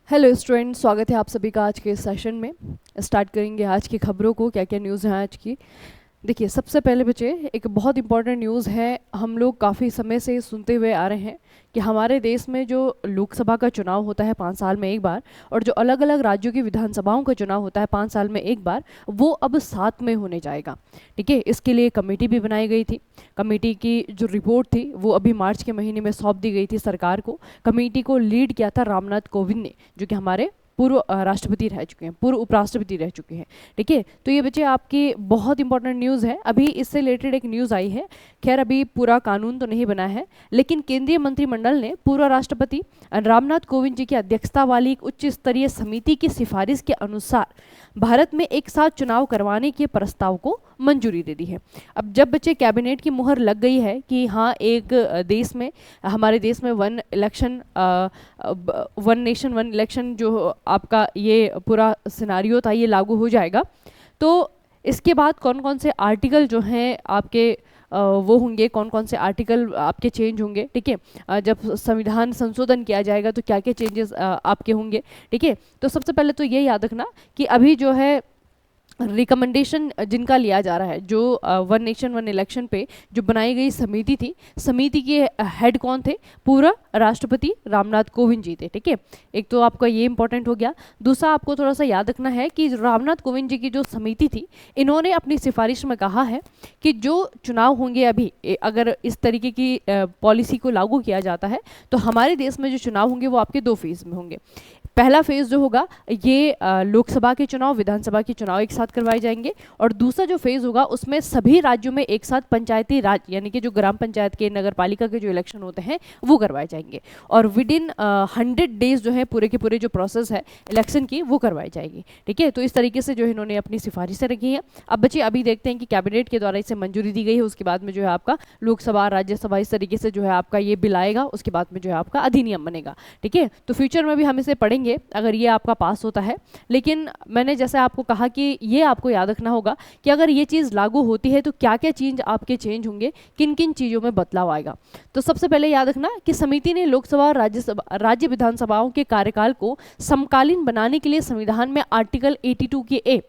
Hello student, स्वागत है आप सभी का आज के इस सेशन में। स्टार्ट करेंगे आज की खबरों को, क्या क्या न्यूज़ हैं आज की। देखिए, सबसे पहले बच्चे एक बहुत इंपॉर्टेंट न्यूज़ है। हम लोग काफ़ी समय से सुनते हुए आ रहे हैं कि हमारे देश में जो लोकसभा का चुनाव होता है 5 साल में एक बार, और जो अलग अलग राज्यों की विधानसभाओं का चुनाव होता है 5 साल में एक बार, वो अब 7 में होने जाएगा। ठीक है, इसके लिए कमेटी भी बनाई गई थी। कमेटी की जो रिपोर्ट थी वो अभी मार्च के महीने में सौंप दी गई थी सरकार को। कमेटी को लीड किया था रामनाथ कोविंद ने, जो कि हमारे पूर्व राष्ट्रपति रह चुके हैं, पूर्व उपराष्ट्रपति रह चुके हैं। ठीक है, तो ये बच्चे आपकी बहुत इंपॉर्टेंट न्यूज़ है। अभी इससे रिलेटेड एक न्यूज़ आई है। खैर, अभी पूरा कानून तो नहीं बना है, लेकिन केंद्रीय मंत्रिमंडल ने पूर्व राष्ट्रपति रामनाथ कोविंद जी की अध्यक्षता वाली एक उच्च स्तरीय समिति की सिफारिश के अनुसार भारत में एक साथ चुनाव करवाने के प्रस्ताव को मंजूरी दे दी है। अब जब बच्चे कैबिनेट की मुहर लग गई है कि हाँ, एक देश में, हमारे देश में one election, one nation one election जो आपका ये पूरा सिनारियो था ये लागू हो जाएगा, तो इसके बाद कौन कौन से आर्टिकल जो हैं आपके वो होंगे, कौन कौन से आर्टिकल आपके चेंज होंगे। ठीक है, जब संविधान संशोधन किया जाएगा तो क्या क्या चेंजेस आपके होंगे। ठीक है, तो सबसे पहले तो ये याद रखना कि अभी जो है रिकमेंडेशन जिनका लिया जा रहा है, जो वन नेशन वन इलेक्शन पे जो बनाई गई समिति थी, समिति के हेड कौन थे? पूरा राष्ट्रपति रामनाथ कोविंद जी थे। ठीक है, एक तो आपका ये इंपॉर्टेंट हो गया। दूसरा आपको थोड़ा सा याद रखना है कि रामनाथ कोविंद जी की जो समिति थी, इन्होंने अपनी सिफारिश में कहा है कि जो चुनाव होंगे अभी, अगर इस तरीके की पॉलिसी को लागू किया जाता है तो हमारे देश में जो चुनाव होंगे वो आपके 2 फेज में होंगे। पहला फेज जो होगा ये लोकसभा के चुनाव, विधानसभा के चुनाव एक साथ करवाए जाएंगे, और दूसरा जो फेज होगा उसमें सभी राज्यों में एक साथ पंचायती राज यानी कि जो ग्राम पंचायत के, नगर पालिका के जो इलेक्शन होते हैं वो करवाए जाएंगे, और विद इन 100 डेज जो है पूरे के पूरे जो प्रोसेस है इलेक्शन की वो करवाई जाएगी। ठीक है, तो इस तरीके से जो है इन्होंने अपनी सिफारिशें रखी हैं। अब बच्चे अभी देखते हैं कि कैबिनेट के द्वारा इसे मंजूरी दी गई है, उसके बाद में जो है आपका लोकसभा, राज्यसभा, इस तरीके से जो है आपका ये बिल आएगा, उसके बाद में जो है आपका अधिनियम बनेगा। ठीक है, तो फ्यूचर में भी हम इसे पढ़ेंगे अगर ये आपका पास होता है। लेकिन मैंने जैसे आपको कहा कि ये आपको याद रखना होगा कि अगर ये चीज़ लागू होती है तो क्या क्या चेंज आपके चेंज होंगे, किन किन चीज़ों में बदलाव आएगा। तो सबसे पहले याद रखना कि समिति ने लोकसभा और राज्यसभा, राज्य विधानसभाओं के कार्यकाल को समकालीन बनाने के लिए संविधान में आर्टिकल 82 के ए,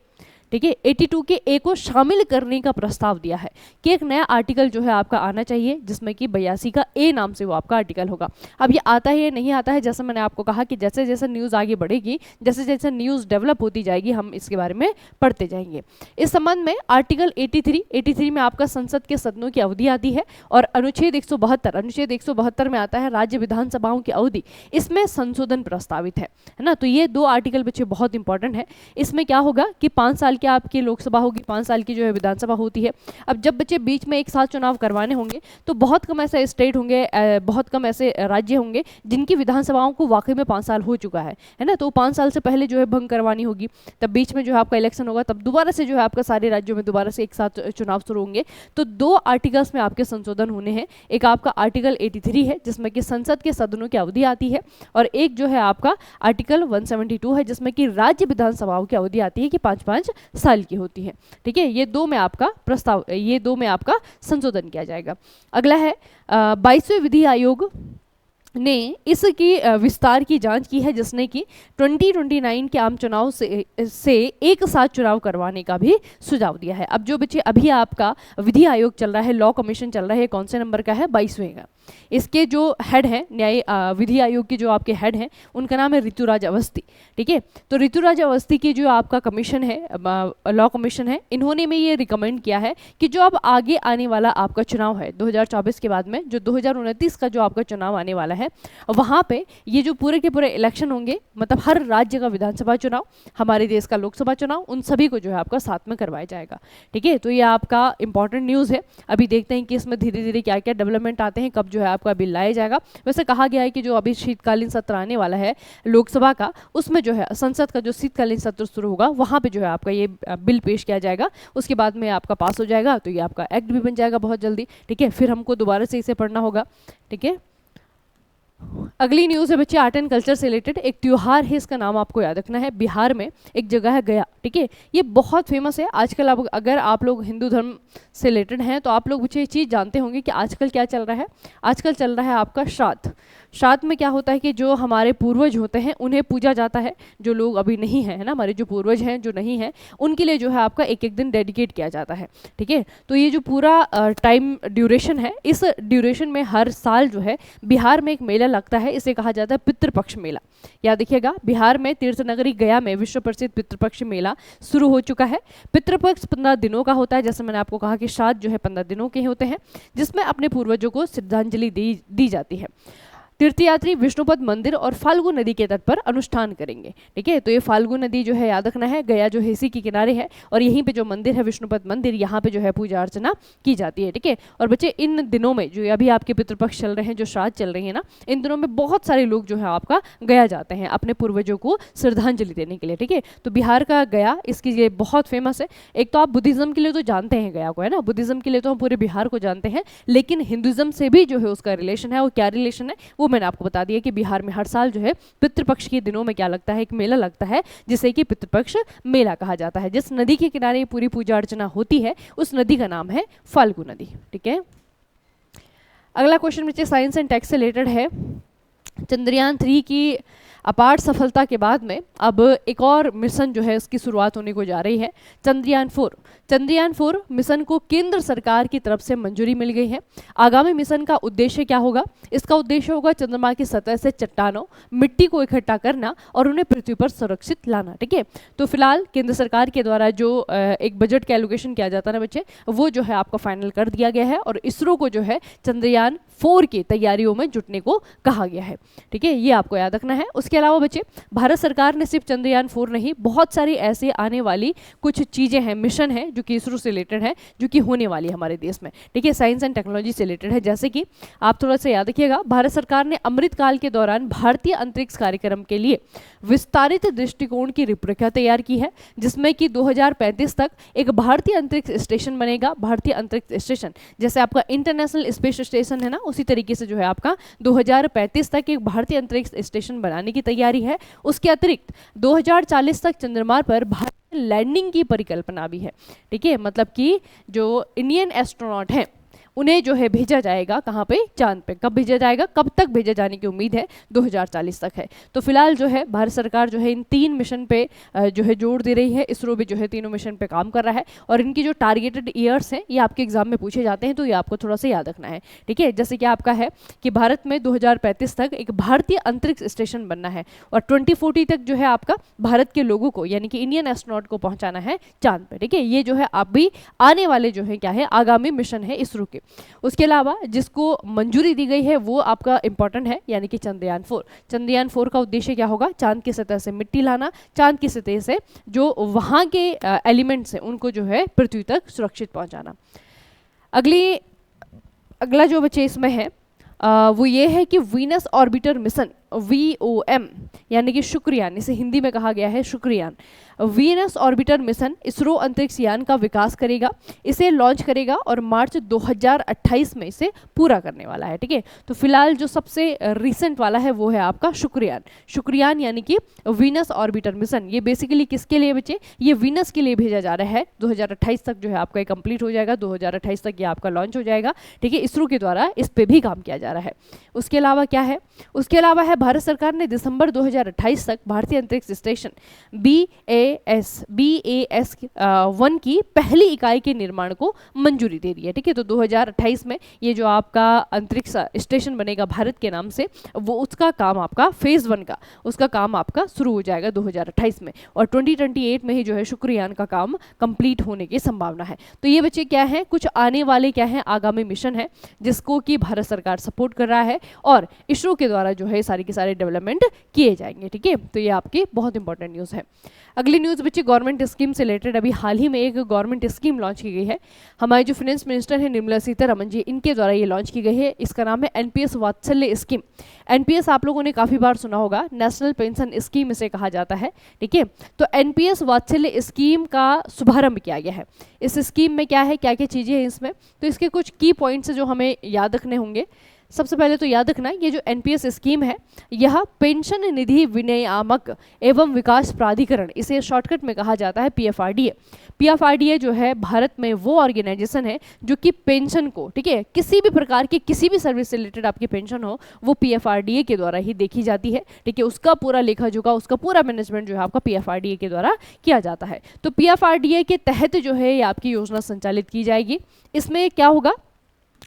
ठीक है, 82 के ए को शामिल करने का प्रस्ताव दिया है कि एक नया आर्टिकल जो है आपका आना चाहिए, जिसमें कि 82 का ए नाम से वो आपका आर्टिकल होगा। अब ये आता है या नहीं आता है, जैसे मैंने आपको कहा कि जैसे जैसे न्यूज़ आगे बढ़ेगी, जैसे जैसे न्यूज़ डेवलप होती जाएगी, हम इसके बारे में पढ़ते जाएंगे। इस संबंध में आर्टिकल 83 में आपका संसद के सदनों की अवधि आती है, और अनुच्छेद 172 में आता है राज्य विधानसभाओं की अवधि। इसमें संशोधन प्रस्तावित है ना। तो ये 2 आर्टिकल बच्चे बहुत इंपॉर्टेंट है। इसमें क्या होगा कि 5 साल की आपकी लोकसभा होगी, 5 साल की जो है विधानसभा होती है। अब जब बच्चे बीच में एक साथ चुनाव करवाने होंगे तो बहुत कम ऐसे स्टेट होंगे, बहुत कम ऐसे राज्य होंगे जिनकी विधानसभाओं को वाकई में 5 साल हो चुका है ना। तो 5 साल से पहले जो है भंग करवानी होगी, तब बीच में जो है आपका इलेक्शन होगा, तब दोबारा से जो है आपका सारे राज्यों में दोबारा से एक साथ चुनाव शुरू होंगे। तो 2 आर्टिकल्स में आपके संशोधन होने हैं। एक आपका आर्टिकल 83 है जिसमें कि संसद के सदनों की अवधि आती है, और एक जो है आपका आर्टिकल 172 है जिसमें कि राज्य विधानसभाओं की अवधि आती है कि 5-5 साल की होती है। ठीक है, ये 2 में आपका प्रस्ताव, ये 2 में आपका संशोधन किया जाएगा। अगला है 22वें विधि आयोग ने इसकी विस्तार की जांच की है, जिसने कि 2029 के आम चुनाव से एक साथ चुनाव करवाने का भी सुझाव दिया है। अब जो बच्चे अभी आपका विधि आयोग चल रहा है, लॉ कमीशन चल रहा है, कौन से नंबर का है? 22वें का। इसके जो हेड हैं, न्याय विधि आयोग के जो आपके हेड हैं, उनका नाम है ऋतुराज अवस्थी। ठीक है, तो ऋतुराज अवस्थी की जो आपका कमीशन है, लॉ कमीशन है, इन्होंने में ये रिकमेंड किया है कि जो अब आगे आने वाला आपका चुनाव है 2024 के बाद में, जो 2029 का जो आपका चुनाव आने वाला है, वहाँ पे ये जो पूरे के पूरे इलेक्शन होंगे, मतलब हर राज्य का विधानसभा चुनाव, हमारे देश का लोकसभा चुनाव, उन सभी को जो है आपका साथ में करवाया जाएगा। ठीक है, तो ये आपका इंपॉर्टेंट न्यूज़ है। अभी देखते हैं कि इसमें धीरे धीरे क्या क्या डेवलपमेंट आते हैं, कब जो है आपका बिल लाया जाएगा। वैसे कहा गया है कि जो अभी शीतकालीन सत्र आने वाला है लोकसभा का, उसमें जो है संसद का जो शीतकालीन सत्र शुरू होगा, वहाँ पे जो है आपका ये बिल पेश किया जाएगा। उसके बाद में आपका पास हो जाएगा तो ये आपका एक्ट भी बन जाएगा बहुत जल्दी। ठीक है, फिर हमको दोबारा से इसे पढ़ना होगा। ठीक है, अगली न्यूज़ है बच्चे आर्ट एंड कल्चर से रिलेटेड, एक त्योहार है, इसका नाम आपको याद रखना है। बिहार में एक जगह है गया, ठीक है, ये बहुत फेमस है आजकल। अब अगर आप लोग हिंदू धर्म से रिलेटेड हैं तो आप लोग बच्चे ये चीज़ जानते होंगे कि आजकल क्या चल रहा है। आजकल चल रहा है आपका श्राद्ध। श्राद्ध में क्या होता है कि जो हमारे पूर्वज होते हैं उन्हें पूजा जाता है, जो लोग अभी नहीं हैं, है ना, हमारे जो पूर्वज हैं जो नहीं हैं उनके लिए जो है आपका एक एक दिन डेडिकेट किया जाता है, ठीक है। तो ये जो पूरा टाइम ड्यूरेशन है, इस ड्यूरेशन में हर साल जो है बिहार में एक मेला लगता है, इसे कहा जाता है पितृपक्ष मेला। याद देखिएगा, बिहार में तीर्थ नगरी गया में विश्व प्रसिद्ध पितृपक्ष मेला शुरू हो चुका है। पितृपक्ष 15 दिनों का होता है, जैसे मैंने आपको कहा कि श्राद्ध जो है 15 दिनों के होते हैं, जिसमें अपने पूर्वजों को श्रद्धांजलि दी जाती है। तीर्थयात्री विष्णुपद मंदिर और फाल्गु नदी के तट पर अनुष्ठान करेंगे, ठीक है। तो ये फाल्गु नदी जो है याद रखना है, गया जो है इसी के किनारे है, और यहीं पे जो मंदिर है विष्णुपद मंदिर, यहाँ पे जो है पूजा अर्चना की जाती है, ठीक है। और बच्चे इन दिनों में जो अभी आपके पितृपक्ष चल रहे हैं, जो श्राद्ध चल रही है ना, इन दिनों में बहुत सारे लोग जो है आपका गया जाते हैं अपने पूर्वजों को श्रद्धांजलि देने के लिए, ठीक है। तो बिहार का गया इसकी ये बहुत फेमस है। एक तो आप बुद्धिज्म के लिए तो जानते हैं गया को, है ना, बुद्धिज्म के लिए तो हम पूरे बिहार को जानते हैं, लेकिन हिंदुज्म से भी जो है उसका रिलेशन है। वो क्या रिलेशन है वो मैंने आपको बता दिया कि बिहार में हर साल जो है पितृपक्ष के दिनों में क्या लगता है, एक मेला लगता है जिसे कि पितृपक्ष मेला कहा जाता है। जिस नदी के किनारे पूरी पूजा अर्चना होती है उस नदी का नाम है फाल्गु नदी, ठीक है। अगला क्वेश्चन बच्चे साइंस एंड टेक से रिलेटेड है। चंद्रयान 3 की अपार सफलता के बाद में अब एक और मिशन जो है उसकी शुरुआत होने को जा रही है, चंद्रयान 4। चंद्रयान 4 मिशन को केंद्र सरकार की तरफ से मंजूरी मिल गई है। आगामी मिशन का उद्देश्य क्या होगा? इसका उद्देश्य होगा चंद्रमा की सतह से चट्टानों, मिट्टी को इकट्ठा करना और उन्हें पृथ्वी पर सुरक्षित लाना, ठीक है। तो फिलहाल केंद्र सरकार के द्वारा जो एक बजट का एलोकेशन किया जाता है ना बच्चे, वो जो है आपका फाइनल कर दिया गया है और इसरो को जो है चंद्रयान 4 की तैयारियों में जुटने को कहा गया है, ठीक है। ये आपको याद रखना है। उसके अलावा बच्चे भारत सरकार ने सिर्फ चंद्रयान 4 नहीं, बहुत सारी ऐसे आने वाली कुछ चीज़ें हैं, मिशन है जो कि इसरो से रिलेटेड है, जो कि होने वाली है हमारे देश में, ठीक है, साइंस एंड टेक्नोलॉजी से रिलेटेड है। जैसे कि आप थोड़ा सा याद रखिएगा, भारत सरकार ने अमृतकाल के दौरान भारतीय अंतरिक्ष कार्यक्रम के लिए विस्तारित दृष्टिकोण की रूपरेखा तैयार की है, जिसमें कि 2035 तक एक भारतीय अंतरिक्ष स्टेशन बनेगा। भारतीय अंतरिक्ष स्टेशन जैसे आपका इंटरनेशनल स्पेस स्टेशन है ना, उसी तरीके से जो है आपका 2035 तक एक भारतीय अंतरिक्ष स्टेशन बनाने की तैयारी है। उसके अतिरिक्त 2040 तक चंद्रमा पर भारत लैंडिंग की परिकल्पना भी है, ठीक है। मतलब कि जो इंडियन एस्ट्रोनॉट हैं उन्हें जो है भेजा जाएगा कहाँ पे, चांद पे। कब भेजा जाएगा, कब तक भेजा जाने की उम्मीद है, 2040 तक है। तो फिलहाल जो है भारत सरकार जो है इन 3 मिशन पे जो है जोर दे रही है। इसरो भी जो है तीनों मिशन पे काम कर रहा है और इनकी जो टारगेटेड ईयर्स हैं ये आपके एग्जाम में पूछे जाते हैं, तो ये आपको थोड़ा सा याद रखना है, ठीक है। जैसे कि आपका है कि भारत में 2035 तक एक भारतीय अंतरिक्ष स्टेशन बनना है और 2040 तक जो है आपका भारत के लोगों को यानी कि इंडियन एस्ट्रोनॉट को पहुंचाना है चांद पे, ठीक है। ये जो है आप भी आने वाले जो है क्या है आगामी मिशन है इसरो के। उसके अलावा जिसको मंजूरी दी गई है वो आपका इंपॉर्टेंट है, यानी कि चंद्रयान 4। चंद्रयान 4 का उद्देश्य क्या होगा? चांद की सतह से मिट्टी लाना, चांद की सतह से जो वहाँ के एलिमेंट्स हैं उनको जो है पृथ्वी तक सुरक्षित पहुँचाना। अगला जो बच्चे इसमें है वो ये है कि वीनस ऑर्बिटर मिशन VOM यानी कि शुक्रयान, इसे हिंदी में कहा गया है Shukrayaan. Venus orbiter mission ISRO अंतरिक्ष यान का विकास करेगा, इसे लॉन्च करेगा और मार्च 2028 में इसे पूरा करने वाला है, ठीक है। तो फिलहाल जो सबसे रिसेंट वाला है वो है आपका शुक्रयान। शुक्रयान यानी कि वीनस ऑर्बिटर मिशन, ये बेसिकली किसके लिए बच्चे? ये वीनस के लिए भेजा जा रहा है। 2028 तक जो है आपका कंप्लीट हो जाएगा, 2028 तक ये आपका लॉन्च हो जाएगा, ठीक है। इसरो के द्वारा इस पे भी काम किया जा रहा है। उसके अलावा क्या है? उसके अलावा है भारत सरकार ने दिसंबर 2028 तक भारतीय अंतरिक्ष स्टेशन BAS-1 की पहली इकाई के निर्माण को मंजूरी दे दी है, ठीक है। तो 2028 में ये जो आपका अंतरिक्ष स्टेशन बनेगा भारत के नाम से, वो उसका काम आपका फेज 1 का उसका काम आपका शुरू हो जाएगा 2028 में और 2028 में ही जो है शुक्रयान का काम कंप्लीट होने की संभावना है। तो ये बच्चे क्या है, कुछ आने वाले क्या है आगामी मिशन है जिसको कि भारत सरकार सपोर्ट कर रहा है और इसरो के द्वारा जो है सारे के सारे डेवलपमेंट किए जाएंगे, ठीक है। तो ये आपकी बहुत इंपॉर्टेंट न्यूज़ है। अगली न्यूज़ बच्चे गवर्नमेंट स्कीम से रिलेटेड, अभी हाल ही में एक गवर्नमेंट स्कीम लॉन्च की गई है। हमारी जो फाइनेंस मिनिस्टर है निर्मला सीतारमण जी, इनके द्वारा ये लॉन्च की गई है। इसका नाम है NPS वात्सल्य स्कीम। NPS आप लोगों ने काफ़ी बार सुना होगा, नेशनल पेंशन स्कीम इसे कहा जाता है, ठीक है। तो NPS वात्सल्य स्कीम का शुभारंभ किया गया है। इस स्कीम में क्या है, क्या क्या चीज़ें हैं इसमें, तो इसके कुछ की पॉइंट्स जो हमें याद रखने होंगे। सबसे पहले तो याद रखना ये जो एनपीएस स्कीम है यह पेंशन निधि विनियामक एवं विकास प्राधिकरण, इसे शॉर्टकट में कहा जाता है पीएफआरडीए। पीएफआरडीए जो है भारत में वो ऑर्गेनाइजेशन है जो कि पेंशन को, ठीक है, किसी भी प्रकार की किसी भी सर्विस से रिलेटेड आपकी पेंशन हो वो पीएफआरडीए के द्वारा ही देखी जाती है, ठीक है। उसका पूरा लेखा जोखा, उसका पूरा मैनेजमेंट जो है आपका पीएफआरडीए के द्वारा किया जाता है। तो पीएफआरडीए के तहत जो है ये आपकी योजना संचालित की जाएगी। इसमें क्या होगा,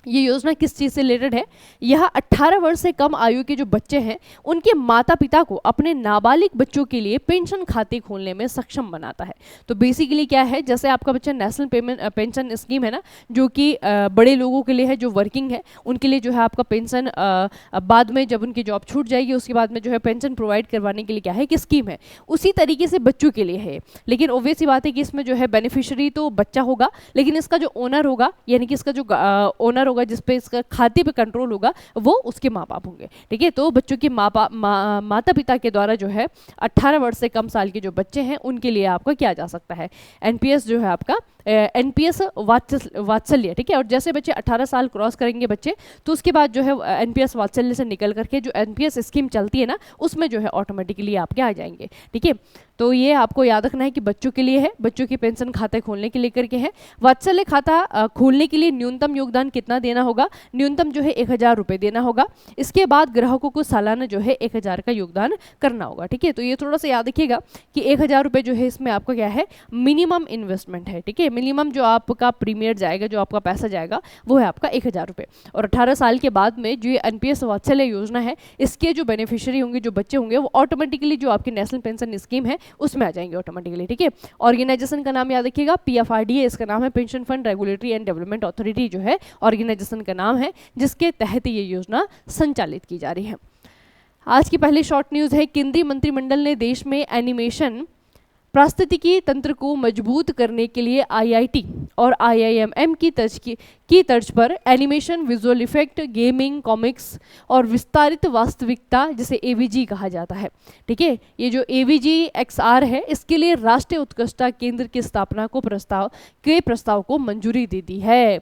ये योजना किस चीज़ से रिलेटेड है, यह 18 वर्ष से कम आयु के जो बच्चे हैं उनके माता पिता को अपने नाबालिग बच्चों के लिए पेंशन खाते खोलने में सक्षम बनाता है। तो बेसिकली क्या है, जैसे आपका बच्चा नेशनल पेंशन स्कीम है ना, जो कि बड़े लोगों के लिए है जो वर्किंग है, उनके लिए जो है आपका पेंशन बाद में जब उनकी जॉब छूट जाएगी उसके बाद में जो है पेंशन प्रोवाइड करवाने के लिए क्या है कि स्कीम है, उसी तरीके से बच्चों के लिए है। लेकिन ऑब्वियस सी बात है कि इसमें जो है बेनिफिशियरी तो बच्चा होगा, लेकिन इसका जो ओनर होगा, यानी कि इसका जो ओनर होगा जिस पे इसका खाते पे कंट्रोल होगा, वो उसके माँ बाप होंगे, ठीक है। तो बच्चों के माता पिता के द्वारा जो है 18 वर्ष से कम साल के जो बच्चे हैं उनके लिए आपका किया जा सकता है एनपीएस जो है आपका एनपीएस वात्सल्य, ठीक है। और जैसे बच्चे 18 साल क्रॉस करेंगे बच्चे, तो उसके बाद जो है एनपीएस वात्सल्य से निकल करके जो एनपीएस स्कीम चलती है ना उसमें जो है ऑटोमेटिकली आपके आ जाएंगे, ठीक है। तो ये आपको याद रखना है कि बच्चों के लिए है, बच्चों के पेंशन खाते खोलने के लिए करके है। वात्सल्य खाता खोलने के लिए न्यूनतम योगदान कितना देना होगा, न्यूनतम जो है 1000 रुपये देना होगा। इसके बाद ग्राहकों को सालाना जो है 1000 का योगदान करना होगा, ठीक है। तो ये थोड़ा सा याद रखिएगा कि 1000 रुपये जो है इसमें आपका क्या है, मिनिमम इन्वेस्टमेंट है, ठीक है। मिनिमम जो आपका प्रीमियर जाएगा, जो आपका पैसा जाएगा वो है आपका 1000 रुपये। और 18 साल के बाद में जो ये एनपीएस वात्सल्य योजना है इसके जो बेनिफिशियरी होंगे, जो बच्चे होंगे, वो ऑटोमेटिकली जो आपकी नेशनल पेंशन स्कीम है उसमें आ जाएंगे ऑटोमेटिकली, ठीक है। ऑर्गेनाइजेशन का नाम याद रखिएगा पीएफआरडीए, इसका नाम है pension fund regulatory and development authority जो है ऑर्गेनाइजेशन का नाम है जिसके तहत ये योजना संचालित की जा रही है। आज की पहली शॉर्ट न्यूज़ है, केंद्रीय मंत्रिमंडल ने देश में एनिमेशन पारिस्थितिकी तंत्र को मजबूत करने के लिए आईआईटी और आईआईएमएम की तर्ज पर animation, visual effect, gaming, comics और विस्तारित वास्तविकता जिसे एवीजी कहा जाता है, ठीक है। ये जो एवीजी एक्सआर है इसके लिए राष्ट्रीय उत्कृष्टता केंद्र की स्थापना को प्रस्ताव को मंजूरी दे दी है।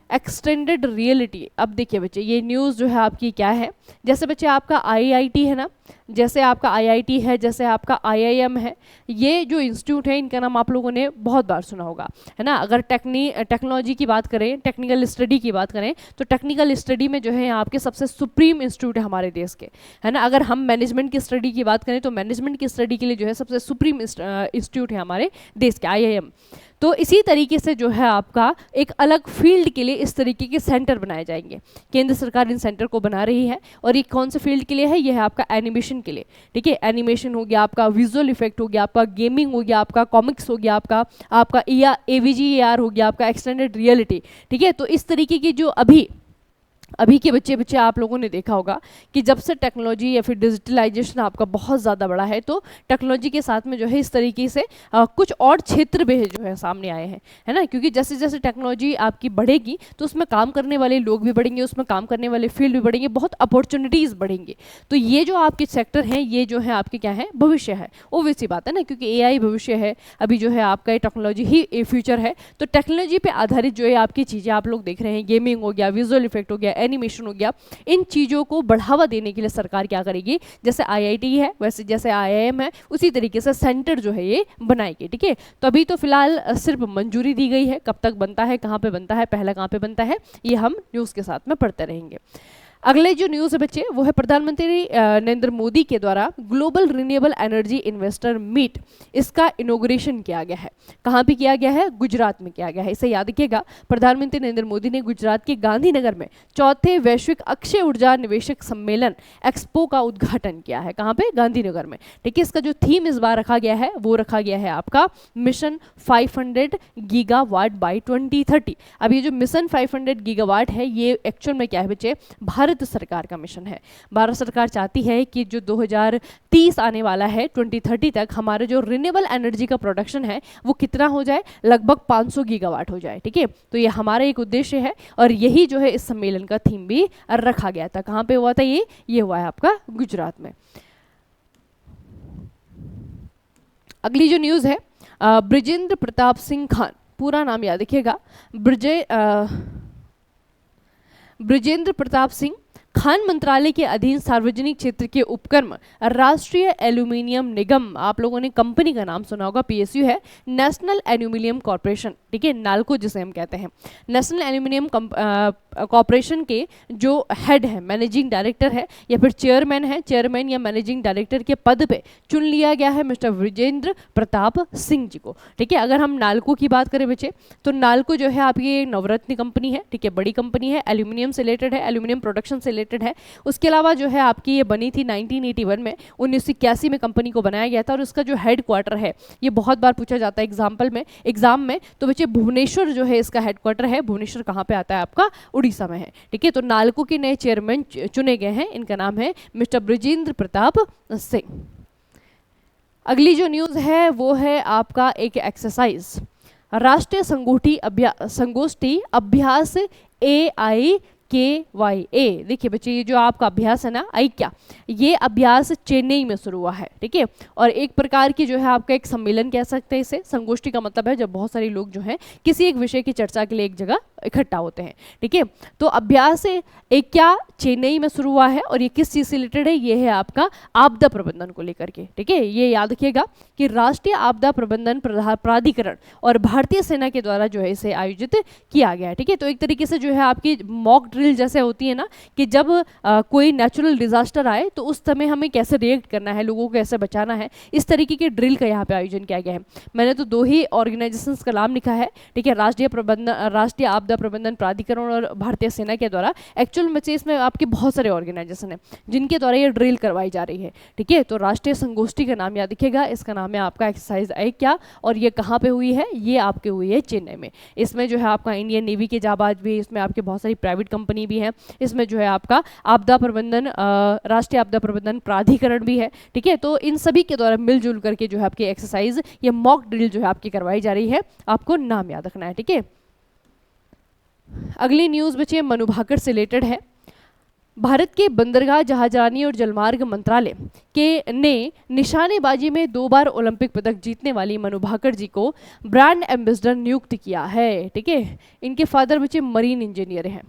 एक्सटेंडेड रियलिटी, अब देखिए बच्चे ये न्यूज़ जो है आपकी क्या है, जैसे बच्चे आपका आईआईटी है ना, जैसे आपका आईआईटी है, जैसे आपका आईआईएम है, ये जो इंस्टीट्यूट है इनका नाम आप लोगों ने बहुत बार सुना होगा, है ना। अगर टेक्नोलॉजी की बात करें, टेक्निकल स्टडी की बात करें, तो टेक्निकल स्टडी में जो है यहाँ आपके सबसे सुप्रीम इंस्टीट्यूट है हमारे देश के, है ना। अगर हम मैनेजमेंट की स्टडी की बात करें तो मैनेजमेंट की स्टडी के लिए जो है सबसे सुप्रीम इंस्टीट्यूट है हमारे देश के आईआईएम। तो इसी तरीके से जो है आपका एक अलग फील्ड के लिए इस तरीके के सेंटर बनाए जाएंगे, केंद्र सरकार इन सेंटर को बना रही है। और ये कौन से फील्ड के लिए है, ये है आपका एनिमेशन के लिए, ठीक है। एनिमेशन हो गया, आपका विजुअल इफेक्ट हो गया, आपका गेमिंग हो गया, आपका कॉमिक्स हो गया, आपका एवीजीआर हो गया, आपका एक्सटेंडेड रियलिटी, ठीक है। तो इस तरीके की जो अभी के बच्चे आप लोगों ने देखा होगा कि जब से टेक्नोलॉजी या फिर डिजिटलाइजेशन आपका बहुत ज़्यादा बढ़ा है, तो टेक्नोलॉजी के साथ में जो है इस तरीके से कुछ और क्षेत्र भी जो है सामने आए हैं, है ना। क्योंकि जैसे जैसे टेक्नोलॉजी आपकी बढ़ेगी तो उसमें काम करने वाले लोग भी बढ़ेंगे, उसमें काम करने वाले फील्ड भी बढ़ेंगे, बहुत अपॉर्चुनिटीज़ बढ़ेंगे। तो ये जो आपके सेक्टर हैं ये जो है आपके क्या है, भविष्य है, ओबवियस सी बात है ना, क्योंकि एआई भविष्य है, अभी जो है आपका ये टेक्नोलॉजी ही फ्यूचर है। तो टेक्नोलॉजी पे आधारित जो है आपकी चीज़ें आप लोग देख रहे हैं, गेमिंग हो गया, विजुअल इफेक्ट हो गया, एनिमेशन हो गया, इन चीज़ों को बढ़ावा देने के लिए सरकार क्या करेगी, जैसे आईआईटी है वैसे जैसे आईआईएम है उसी तरीके से सेंटर जो है ये बनाएगी, ठीक है। तो अभी तो फिलहाल सिर्फ मंजूरी दी गई है, कब तक बनता है, कहाँ पे बनता है, पहला कहाँ पे बनता है, ये हम न्यूज़ के साथ में पढ़ते रहेंगे। अगले जो न्यूज़ है बच्चे वो है प्रधानमंत्री नरेंद्र मोदी के द्वारा global renewable energy investor meet, इसका इनॉग्रेशन किया गया है। कहाँ पे किया गया है, गुजरात में किया गया है। इसे याद रखिएगा, प्रधानमंत्री नरेंद्र मोदी ने गुजरात के गांधीनगर में चौथे वैश्विक अक्षय ऊर्जा निवेशक सम्मेलन एक्सपो का उद्घाटन किया है। कहाँ पे, गांधीनगर में, ठीक है। इसका जो थीम इस बार रखा गया है वो रखा गया है आपका मिशन 500 गीगावाट बाई 2030। अब ये जो मिशन 500 गीगावाट है ये एक्चुअल में क्या है बच्चे, भारत सरकार का मिशन है। भारत सरकार चाहती है कि जो 2030 आने वाला है 2030 तक हमारे जो रिन्यूएबल एनर्जी का प्रोडक्शन है वो कितना हो जाए, लगभग 500 गीगावाट हो जाए, ठीक है। तो ये हमारा एक उद्देश्य है और यही जो है इस सम्मेलन का थीम भी रखा गया था। कहाँ पे हुआ था ये हुआ है आपका गुजरात में। अगली जो न्यूज़ है, बृजेंद्र प्रताप सिंह खान, पूरा नाम याद रखिएगा, बृजेंद्र प्रताप सिंह खान मंत्रालय के अधीन सार्वजनिक क्षेत्र के उपक्रम राष्ट्रीय एल्यूमिनियम निगम, आप लोगों ने कंपनी का नाम सुना होगा, पीएसयू है, नेशनल एल्यूमिनियम कॉर्पोरेशन, ठीक है, नाल्को जिसे हम कहते हैं, नेशनल एल्यूमिनियम कॉर्पोरेशन के जो हेड है, मैनेजिंग डायरेक्टर है या फिर चेयरमैन है, चेयरमैन या मैनेजिंग डायरेक्टर के पद पे चुन लिया गया है मिस्टर विजेंद्र प्रताप सिंह जी को, ठीक है। अगर हम नाल्को की बात करें बच्चे, तो नाल्को जो है आपकी नवरत्न कंपनी है, ठीक है, बड़ी कंपनी है, एल्यूमिनियम से रिलेटेड है, एल्यूमिनियम प्रोडक्शन से रिलेटेड है। उसके अलावा जो है आपकी ये बनी थी 1981 में, 1981 में कंपनी को बनाया गया था, और उसका जो हेड क्वार्टर है, ये बहुत बार पूछा जाता है एग्जाम में, तो बच्चे भुवनेश्वर जो है इसका हेड क्वार्टर है। भुवनेश्वर कहाँ पे आता है आपका, उड़ीसा में है, ठीक है। तो नाल्को के नए चेयरमैन चुने गए हैं, इनका नाम है मिस्टर ब्रिजेंद्र प्रताप सिंह। अगली जो न्यूज़ है वो है आपका एक एक्सरसाइज, राष्ट्रीय संगोष्ठी अभ्यास AIKYA। देखिए बच्चे, ये जो आपका अभ्यास है ना, क्या ये अभ्यास चेन्नई में शुरू हुआ है, ठीक है, और एक प्रकार की जो है आपका एक सम्मेलन कह सकते हैं इसे। संगोष्ठी का मतलब है जब बहुत सारे लोग जो हैं किसी एक विषय की चर्चा के लिए एक जगह इकट्ठा होते हैं, ठीक है। तो अभ्यास क्या चेन्नई में शुरू हुआ है, और ये किस चीज़ से रिलेटेड है, ये है आपका आपदा प्रबंधन को लेकर के, ठीक है। ये याद रखिएगा कि राष्ट्रीय आपदा प्रबंधन प्राधिकरण और भारतीय सेना के द्वारा जो है इसे आयोजित किया गया है, ठीक है। तो एक तरीके से जो है आपकी मॉक ड्रिल जैसे होती है ना, कि जब कोई नेचुरल डिजास्टर आए तो उस समय हमें कैसे रिएक्ट करना है, लोगों को कैसे बचाना है, इस तरीके के ड्रिल का यहाँ पे आयोजन किया गया है। मैंने तो 2 ही ऑर्गेनाइजेशंस का नाम लिखा है, ठीक है, राष्ट्रीय आपदा प्रबंधन प्राधिकरण और भारतीय सेना के द्वारा। एक्चुअल में इसमें आपके बहुत सारे ऑर्गेनाइजेशन है जिनके द्वारा ये ड्रिल करवाई जा रही है, ठीक है। तो राष्ट्रीय संगोष्ठी का नाम याद रखिएगा, इसका नाम है आपका एक्सरसाइज क्या, और ये कहाँ पे हुई है, ये आपके हुई है चेन्नई में। इसमें जो है आपका इंडियन नेवी के जाबाज भी, इसमें आपके बहुत सारी प्राइवेट कंपनी भी है, इसमें जो है आपका आपदा प्रबंधन राष्ट्रीय आपदा प्रबंधन प्राधिकरण भी है, ठीक है। तो इन सभी के द्वारा मिलजुल करके जो है आपकी एक्सरसाइज या मॉक ड्रिल जो है आपकी करवाई जा रही है, आपको नाम याद रखना है, ठीक है। अगली न्यूज़ बच्चे मनु भाकर से रिलेटेड है। भारत के बंदरगाह, जहाजरानी और जलमार्ग मंत्रालय के ने निशानेबाजी में 2 बार ओलंपिक पदक जीतने वाली मनु भाकर जी को ब्रांड एम्बेसडर नियुक्त किया है, ठीक है। इनके फादर बच्चे मरीन इंजीनियर हैं,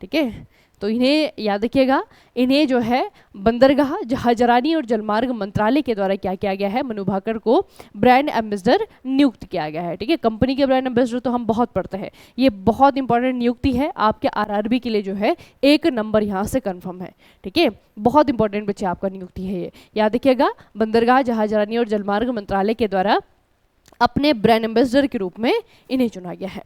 ठीक है। तो इन्हें याद रखिएगा, इन्हें जो है बंदरगाह, जहाजरानी और जलमार्ग मंत्रालय के द्वारा क्या किया गया है, मनु भाकर को ब्रांड एम्बेसडर नियुक्त किया गया है, ठीक है। कंपनी के ब्रांड एम्बेसडर तो हम बहुत पढ़ते हैं, ये बहुत इंपॉर्टेंट नियुक्ति है, आपके आरआरबी के लिए जो है 1 नंबर यहाँ से कन्फर्म है, ठीक है। बहुत इंपॉर्टेंट बच्चे आपका नियुक्ति है ये, याद रखिएगा। बंदरगाह, जहाजरानी और जलमार्ग मंत्रालय के द्वारा अपने ब्रांड एम्बेसडर के रूप में इन्हें चुना गया है।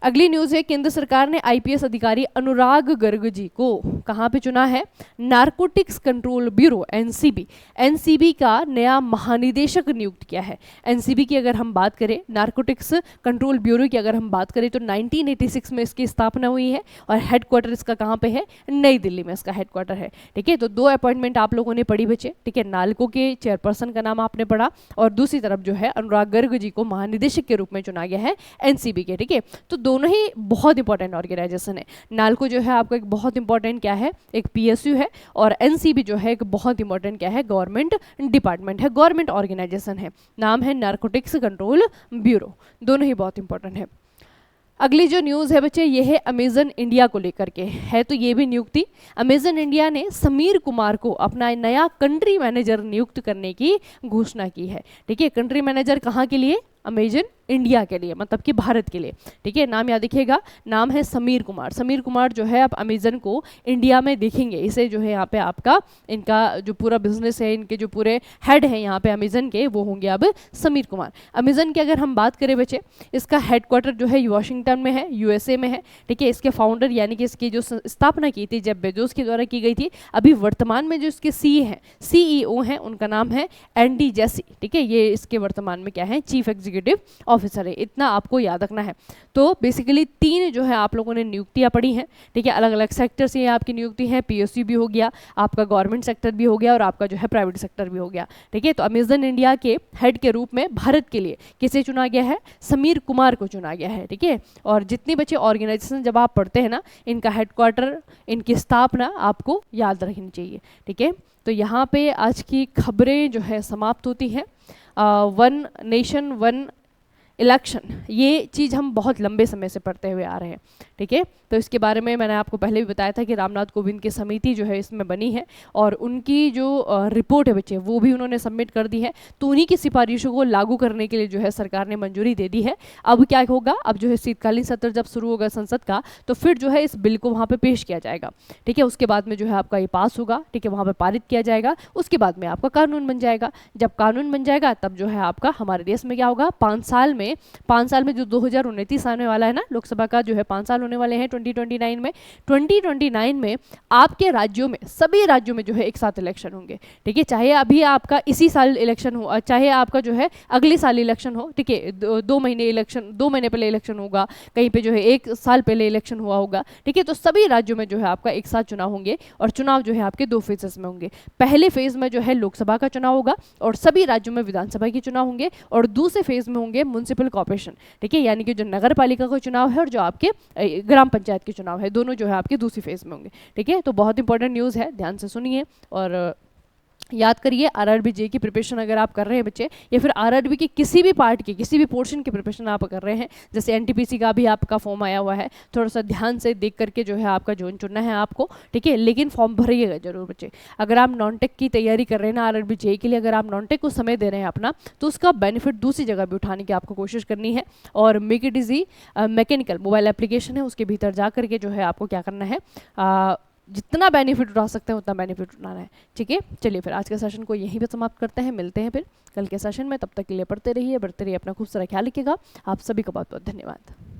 अगली न्यूज़ है, केंद्र सरकार ने आईपीएस अधिकारी अनुराग गर्ग जी को कहाँ पे चुना है, नारकोटिक्स कंट्रोल ब्यूरो एनसीबी का नया महानिदेशक नियुक्त किया है। एनसीबी की अगर हम बात करें, नारकोटिक्स कंट्रोल ब्यूरो की अगर हम बात करें, तो 1986 में इसकी स्थापना हुई है, और हेडक्वार्टर इसका कहाँ पे है, नई दिल्ली में इसका हेडक्वार्टर है, ठीक है। तो 2 अपॉइंटमेंट आप लोगों ने पढ़ी बच्चे, ठीक है। नाल्को के चेयरपर्सन का नाम आपने पढ़ा, और दूसरी तरफ जो है अनुराग गर्ग जी को महानिदेशक के रूप में चुना गया है एनसीबी के, ठीक है। तो दोनों ही बहुत इंपॉर्टेंट ऑर्गेनाइजेशन है। नाल्को जो है आपका एक बहुत इंपॉर्टेंट क्या है, एक पीएसयू है, और एनसीबी जो है एक बहुत इंपॉर्टेंट क्या है, गवर्नमेंट डिपार्टमेंट है, गवर्नमेंट ऑर्गेनाइजेशन है, नाम है नारकोटिक्स कंट्रोल ब्यूरो। दोनों ही बहुत इंपॉर्टेंट है। अगली जो न्यूज़ है बच्चे, ये है अमेजन इंडिया को लेकर के है, तो ये भी नियुक्ति। अमेजन इंडिया ने समीर कुमार को अपना नया कंट्री मैनेजर नियुक्त करने की घोषणा की है, ठीक है। कंट्री मैनेजर कहाँ के लिए, अमेजन इंडिया के लिए, मतलब कि भारत के लिए, ठीक है। नाम याद रखिएगा, नाम है समीर कुमार। समीर कुमार जो है आप अमेजन को इंडिया में देखेंगे, इसे जो है यहाँ पे आपका इनका जो पूरा बिजनेस है, इनके जो पूरे हेड हैं यहाँ पे अमेजन के, वो होंगे अब समीर कुमार। अमेजन की अगर हम बात करें बच्चे, इसका हेडक्वार्टर जो है वॉशिंगटन में है, यूएसए में है, ठीक है। इसके फाउंडर यानी कि इसकी जो स्थापना की थी जेफ बेजोस के द्वारा की गई थी। अभी वर्तमान में जो इसके सीईओ हैं उनका नाम है एंडी जेसी, ठीक है। ये इसके वर्तमान में क्या है, चीफ एग्जीक्यूटिव ऑफिसर है, इतना आपको याद रखना है। तो बेसिकली 3 जो है आप लोगों ने नियुक्तियां पढ़ी हैं, ठीक है। अलग अलग सेक्टर से आपकी नियुक्ति है, पीएसयू भी हो गया, आपका गवर्नमेंट सेक्टर भी हो गया, और आपका जो है प्राइवेट सेक्टर भी हो गया, ठीक है। तो अमेजन इंडिया के हेड के रूप में भारत के लिए किसे चुना गया है, समीर कुमार को चुना गया है, ठीक है। और जितनी बच्चे ऑर्गेनाइजेशन जब आप पढ़ते हैं ना, इनका हेडक्वार्टर, इनकी स्थापना आपको याद रखनी चाहिए, ठीक है। तो यहाँ पे आज की खबरें जो है समाप्त होती हैं। वन नेशन वन इलेक्शन, ये चीज़ हम बहुत लंबे समय से पढ़ते हुए आ रहे हैं, ठीक है। तो इसके बारे में मैंने आपको पहले भी बताया था कि रामनाथ कोविंद की समिति जो है इसमें बनी है और उनकी जो रिपोर्ट है बच्चे वो भी उन्होंने सबमिट कर दी है। तो उन्हीं की सिफारिशों को लागू करने के लिए जो है सरकार ने मंजूरी दे दी है। अब क्या होगा, अब जो है शीतकालीन सत्र जब शुरू होगा संसद का, तो फिर जो है इस बिल को वहाँ पे पेश किया जाएगा, ठीक है। उसके बाद में जो है आपका ये पास होगा, ठीक है, वहाँ पे पारित किया जाएगा, उसके बाद में आपका कानून बन जाएगा। जब कानून बन जाएगा तब जो है आपका हमारे देश में क्या होगा, 5 साल में जो 2029 आने वाला है ना, लोकसभा का जो है 5 साल होने वाले हैं 2029 में। 2029 में आपके राज्यों में, सभी राज्यों में जो है एक साथ इलेक्शन होंगे, ठीक है। चाहे अभी आपका इसी साल इलेक्शन हो, चाहे आपका जो है अगले साल इलेक्शन हो, ठीक है। 2 महीने पहले इलेक्शन होगा, कहीं पे जो है 1 साल पहले इलेक्शन हुआ होगा, ठीक है। तो सभी राज्यों में जो है आपका एक साथ चुनाव होंगे और चुनाव जो है आपके 2 फेजेस में होंगे। पहले फेज में जो है लोकसभा का चुनाव होगा और सभी राज्यों में विधानसभा के चुनाव होंगे, और दूसरे फेज में होंगे म्युनिसिपल कॉर्पोरेशन, ठीक है, यानी कि जो नगर पालिका का चुनाव है और जो आपके ग्राम पंचायत के चुनाव है, दोनों जो है आपके दूसरी फेज में होंगे, ठीक है। तो बहुत इंपॉर्टेंट न्यूज़ है, ध्यान से सुनिए और याद करिए। आरआरबी जे की प्रिपरेशन अगर आप कर रहे हैं बच्चे, या फिर आरआरबी की किसी भी पार्ट की किसी भी पोर्शन की प्रिपरेशन आप कर रहे हैं, जैसे एनटीपीसी का भी आपका फॉर्म आया हुआ है, थोड़ा सा ध्यान से देख करके जो है आपका जोन चुनना है आपको, ठीक है। लेकिन फॉर्म भरिएगा जरूर बच्चे। अगर आप नॉन टेक की तैयारी कर रहे हैं ना आरआरबी जे के लिए, अगर आप नॉन टेक को समय दे रहे हैं अपना, तो उसका बेनिफिट दूसरी जगह भी उठाने की आपको कोशिश करनी है। और make it easy mechanical mobile application है, उसके भीतर जा करके जो है आपको क्या करना है, जितना बेनिफिट उठा सकते हैं उतना बेनिफिट उठाना है, ठीक है। चलिए फिर आज के सेशन को यहीं पे समाप्त करते हैं, मिलते हैं फिर कल के सेशन में। तब तक के लिए पढ़ते रहिए, बढ़ते रहिए, अपना खूब सारा ख्याल रखिएगा। आप सभी का बहुत बहुत धन्यवाद।